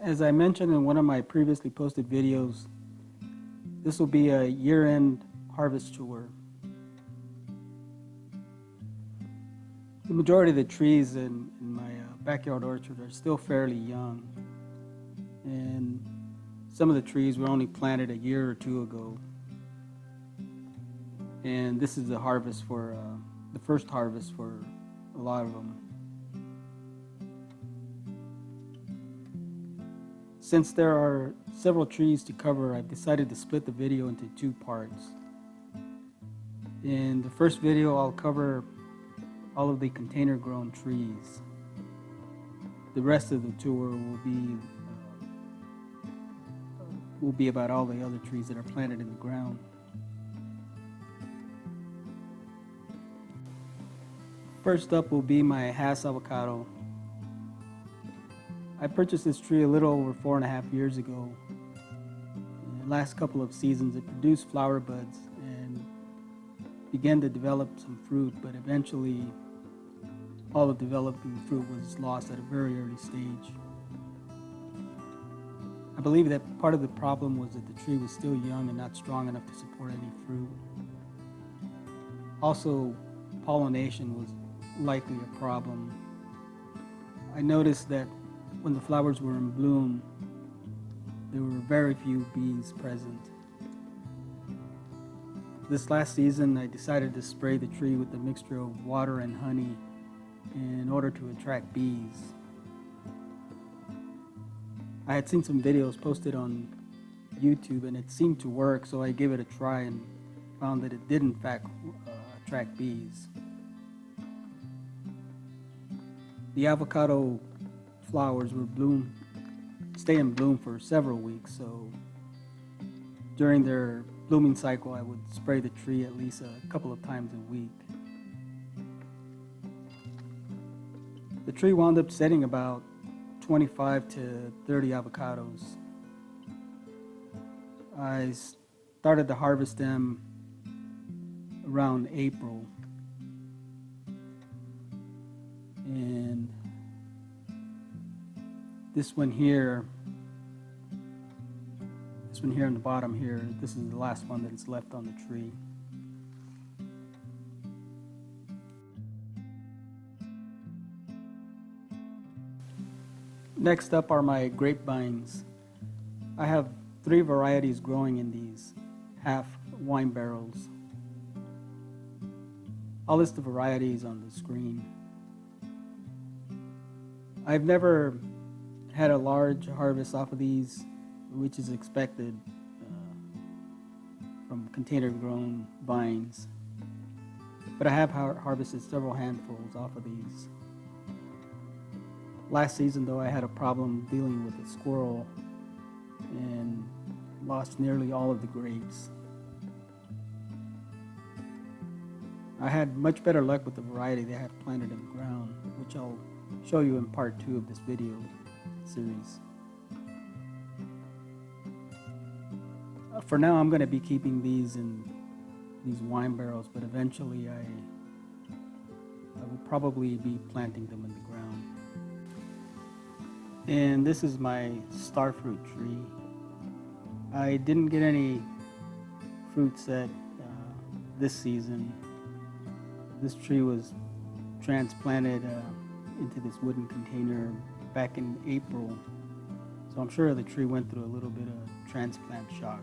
As I mentioned in one of my previously posted videos, this will be a year-end harvest tour. The majority of the trees in my backyard orchard are still fairly young, and some of the trees were only planted a year or two ago. And this is the harvest for the first harvest for a lot of them. Since there are several trees to cover, I've decided to split the video into two parts. In the first video, I'll cover all of the container grown trees. The rest of the tour will be about all the other trees that are planted in the ground. First up will be my Hass avocado. I purchased this tree a little over 4.5 years ago. In the last couple of seasons it produced flower buds and began to develop some fruit, but eventually all the developing fruit was lost at a very early stage. I believe that part of the problem was that the tree was still young and not strong enough to support any fruit. Also, pollination was likely a problem. I noticed that when the flowers were in bloom, there were very few bees present. This last season, I decided to spray the tree with a mixture of water and honey in order to attract bees. I had seen some videos posted on YouTube and it seemed to work, so I gave it a try and found that it did in fact attract bees. The avocado flowers will stay in bloom for several weeks, so during their blooming cycle I would spray the tree at least a couple of times a week. The tree wound up setting about 25 to 30 avocados. I started to harvest them around April, and this one here on the bottom here, this is the last one that is left on the tree. Next up are my grapevines. I have 3 varieties growing in these half wine barrels. I'll list the varieties on the screen. I've never had a large harvest off of these, which is expected from container grown vines, but I have harvested several handfuls off of these. Last season though, I had a problem dealing with a squirrel and lost nearly all of the grapes. I had much better luck with the variety they have planted in the ground, which I'll show you in part 2 of this video series. For now, I'm going to be keeping these in these wine barrels, but eventually I will probably be planting them in the ground. And this is my starfruit tree. I didn't get any fruit set this season. This tree was transplanted into this wooden container back in April, so I'm sure the tree went through a little bit of transplant shock.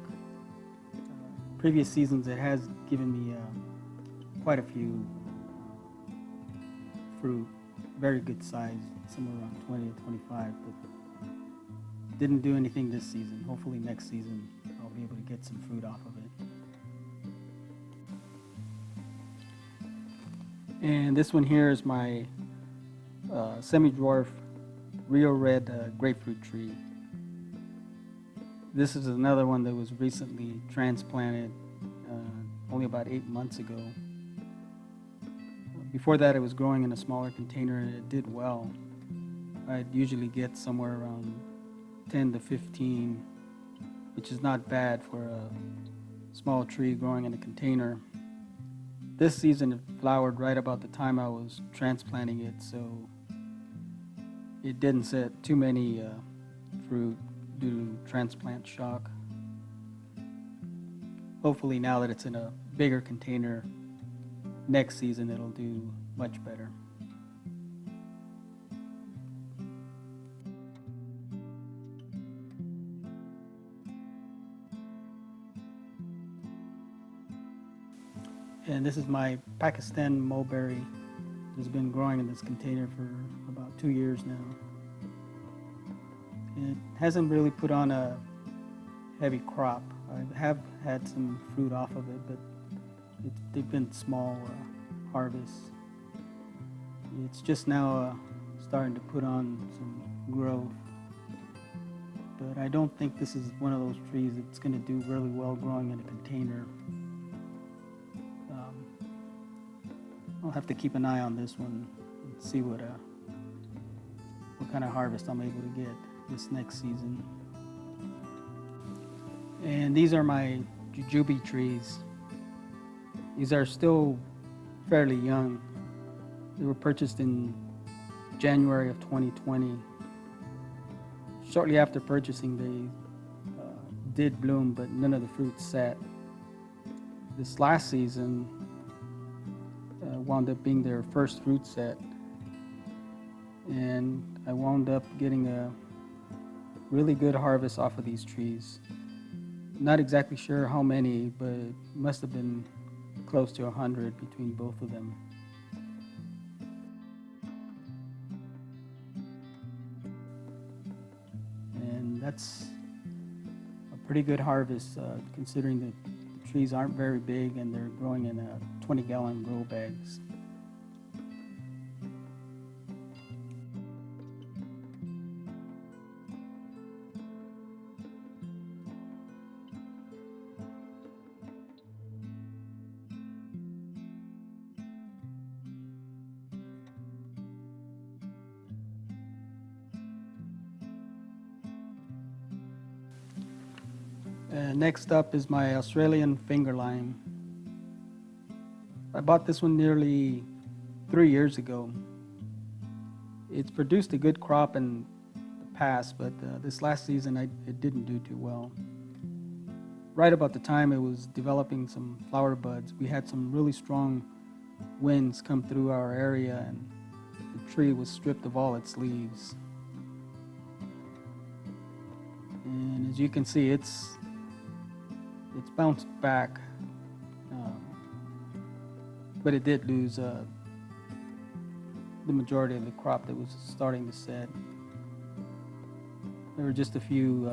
Previous seasons it has given me quite a few fruit, very good size, somewhere around 20 to 25, but didn't do anything this season. Hopefully next season I'll be able to get some fruit off of it. And this one here is my semi-dwarf Rio Red grapefruit tree. This is another one that was recently transplanted only about 8 months ago. Before that it was growing in a smaller container and it did well. I'd usually get somewhere around 10 to 15, which is not bad for a small tree growing in a container. This season it flowered right about the time I was transplanting it, so it didn't set too many fruit due to transplant shock. Hopefully now that it's in a bigger container, next season it'll do much better. And this is my Pakistan mulberry. It's been growing in this container for about 2 years now. It hasn't really put on a heavy crop. I have had some fruit off of it, but they've been small harvests. It's just now starting to put on some growth. But I don't think this is one of those trees that's going to do really well growing in a container. I'll have to keep an eye on this one and see what kind of harvest I'm able to get this next season. And these are my Jujube trees. These are still fairly young. They were purchased in January of 2020. Shortly after purchasing, they did bloom, but none of the fruit sat. This last season wound up being their first fruit set, and I wound up getting a really good harvest off of these trees. Not exactly sure how many, but it must have been close to 100 between both of them. And that's a pretty good harvest considering that the trees aren't very big and they're growing in 20-gallon grow bags. Next up is my Australian finger lime. I bought this one nearly 3 years ago. It's produced a good crop in the past, but this last season it didn't do too well. Right about the time it was developing some flower buds, we had some really strong winds come through our area and the tree was stripped of all its leaves. And as you can see, it's bounced back, but it did lose the majority of the crop that was starting to set. There were just a few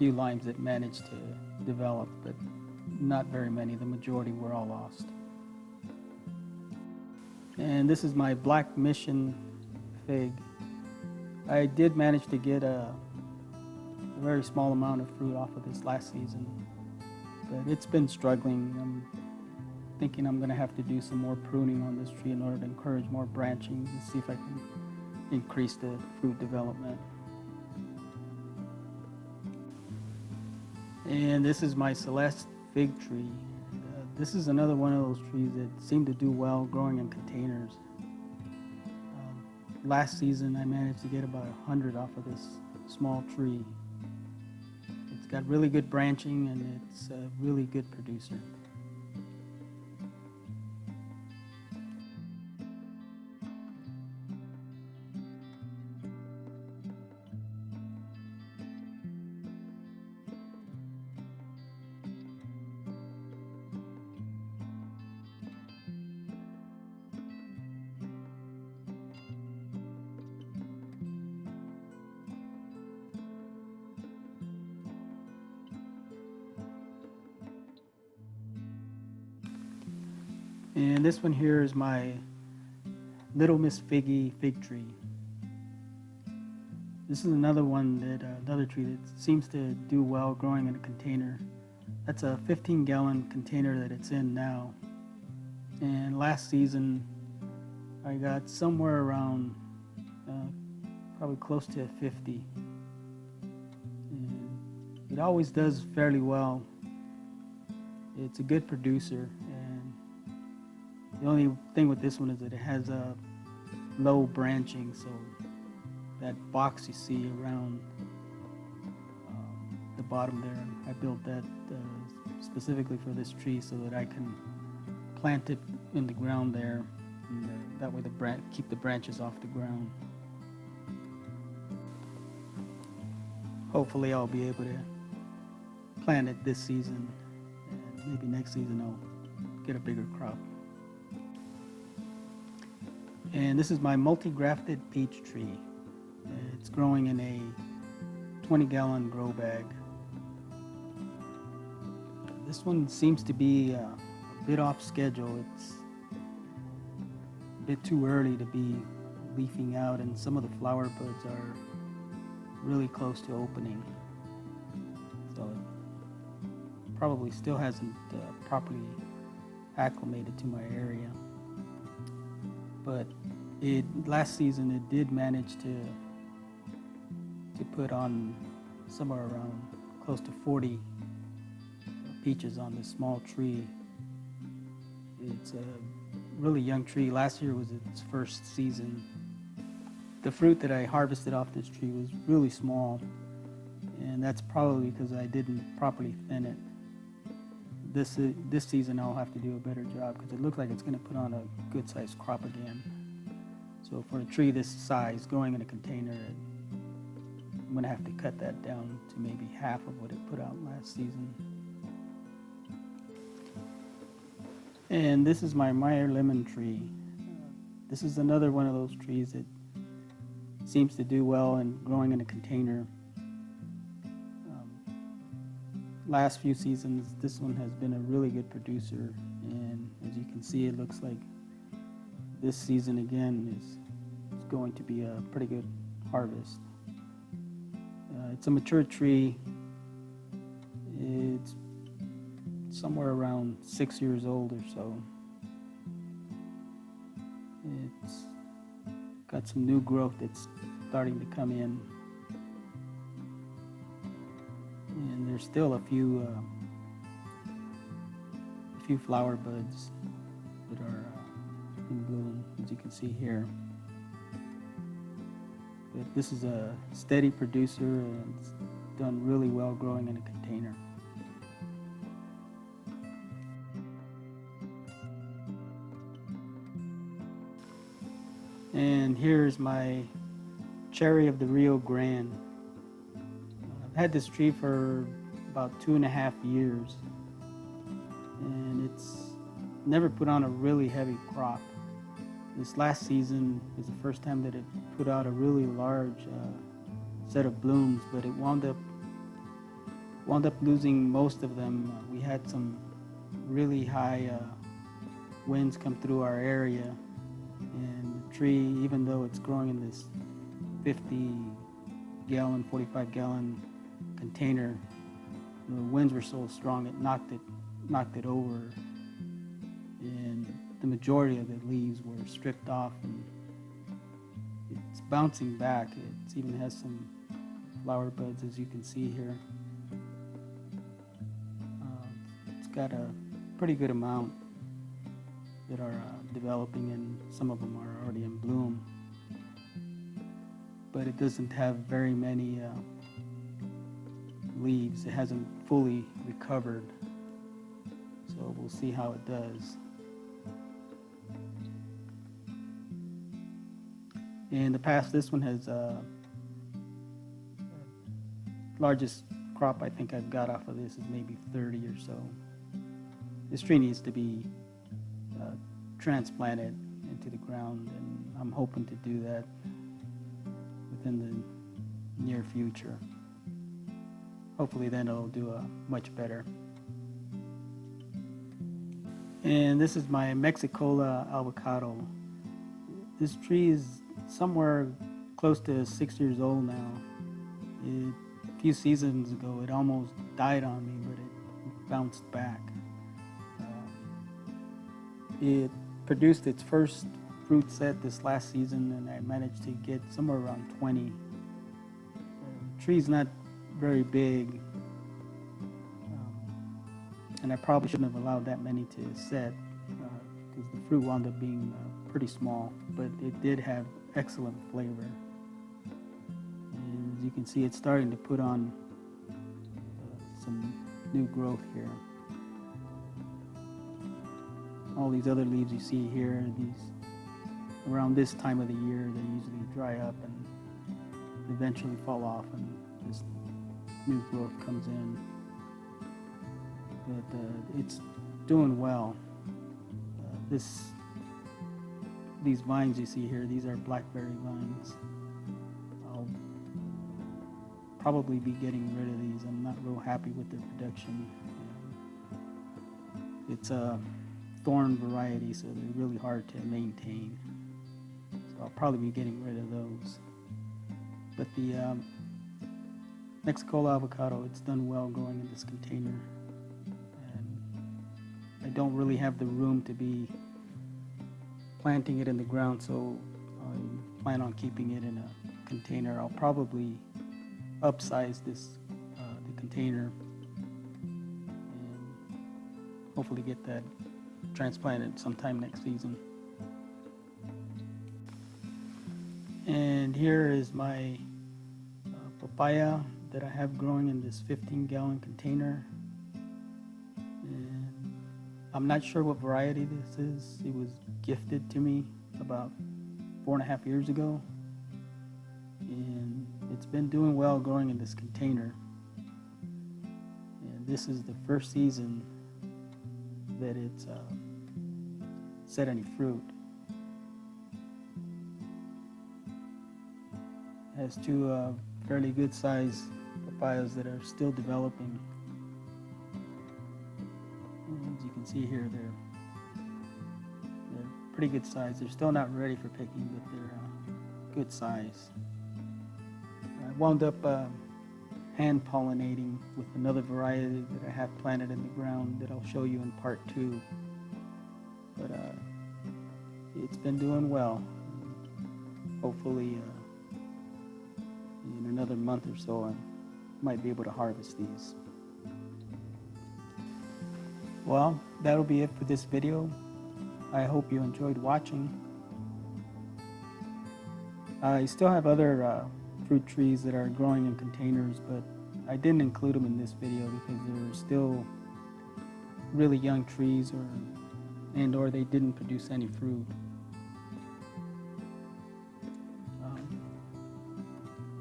limes that managed to develop, but not very many. The majority were all lost. And this is my Black Mission fig. I did manage to get a very small amount of fruit off of this last season, but it's been struggling. I'm thinking I'm going to have to do some more pruning on this tree in order to encourage more branching and see if I can increase the fruit development. And this is my Celeste Fig tree. This is another one of those trees that seem to do well growing in containers. Last season I managed to get about 100 off of this small tree. It's got really good branching and it's a really good producer. And this one here is my Little Miss Figgy fig tree. This is another tree that seems to do well growing in a container. That's a 15-gallon container that it's in now. And last season I got somewhere around probably close to 50. And it always does fairly well. It's a good producer. The only thing with this one is that it has a low branching, so that box you see around the bottom there. I built that specifically for this tree so that I can plant it in the ground there, and that way keep the branches off the ground. Hopefully I'll be able to plant it this season, and maybe next season I'll get a bigger crop. And this is my multi-grafted peach tree. It's growing in a 20-gallon grow bag. This one seems to be a bit off schedule. It's a bit too early to be leafing out, and some of the flower buds are really close to opening. So it probably still hasn't properly acclimated to my area. But last season it did manage to put on somewhere around close to 40 peaches on this small tree. It's a really young tree. Last year was its first season. The fruit that I harvested off this tree was really small, and that's probably because I didn't properly thin it. This season I'll have to do a better job because it looks like it's going to put on a good sized crop again. So for a tree this size going in a container, I'm going to have to cut that down to maybe half of what it put out last season. And this is my Meyer Lemon tree. This is another one of those trees that seems to do well in growing in a container. Last few seasons, this one has been a really good producer, and as you can see, it looks like this season again is going to be a pretty good harvest. It's a mature tree. It's somewhere around 6 years old or so. It's got some new growth that's starting to come in, and there's still a few flower buds that are in bloom, as you can see here. But this is a steady producer, and it's done really well growing in a container. And here's my cherry of the Rio Grande. I've had this tree for about 2.5 years, and it's never put on a really heavy crop. This last season is the first time that it put out a really large set of blooms, but it wound up losing most of them. We had some really high winds come through our area, and the tree, even though it's growing in this 50-gallon, 45-gallon container, the winds were so strong it knocked it over, and the majority of the leaves were stripped off, and it's bouncing back. It even has some flower buds, as you can see here. It's got a pretty good amount that are developing, and some of them are already in bloom. But it doesn't have very many leaves. It hasn't fully recovered, so we'll see how it does. In the past, this one has largest crop I think I've got off of this is maybe 30 or so. This tree needs to be transplanted into the ground, and I'm hoping to do that within the near future. Hopefully then it'll do much better. And this is my Mexicola avocado. This tree is somewhere close to 6 years old now. A few seasons ago it almost died on me, but it bounced back. It produced its first fruit set this last season, and I managed to get somewhere around 20. The tree's not very big, and I probably shouldn't have allowed that many to set because the fruit wound up being pretty small, but it did have excellent flavor. can see it's starting to put on some new growth here. All these other leaves you see here, around this time of the year, they usually dry up and eventually fall off, and this new growth comes in. But it's doing well. These vines you see here, these are blackberry vines. I'll probably be getting rid of these. I'm not real happy with their production. It's a thorn variety, so they're really hard to maintain. So I'll probably be getting rid of those. But the Mexico avocado, it's done well growing in this container. And I don't really have the room to be planting it in the ground, so I plan on keeping it in a container. I'll probably upsize the container and hopefully get that transplanted sometime next season. And here is my papaya that I have growing in this 15-gallon container. And I'm not sure what variety this is. It was gifted to me about 4.5 years ago. And it's been doing well growing in this container. And this is the first season that it's set any fruit. It has two fairly good sized papayas that are still developing. And as you can see here, they're pretty good size. They're still not ready for picking, but they're good size. I wound up hand pollinating with another variety that I have planted in the ground that I'll show you in part 2. But it's been doing well. Hopefully in another month or so I might be able to harvest these. Well, that'll be it for this video. I hope you enjoyed watching. I still have other fruit trees that are growing in containers, but I didn't include them in this video because they're still really young trees, or they didn't produce any fruit.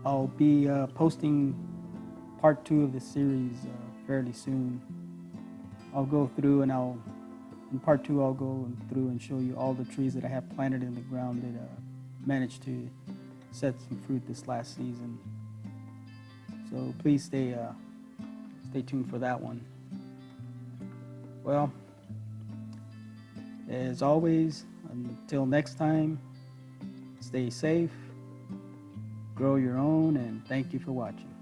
I'll be posting part 2 of this series fairly soon. I'll go through and in part 2 I'll go through and show you all the trees that I have planted in the ground that managed to set some fruit this last season. So please stay tuned for that one. Well, as always, until next time, stay safe, grow your own, and thank you for watching.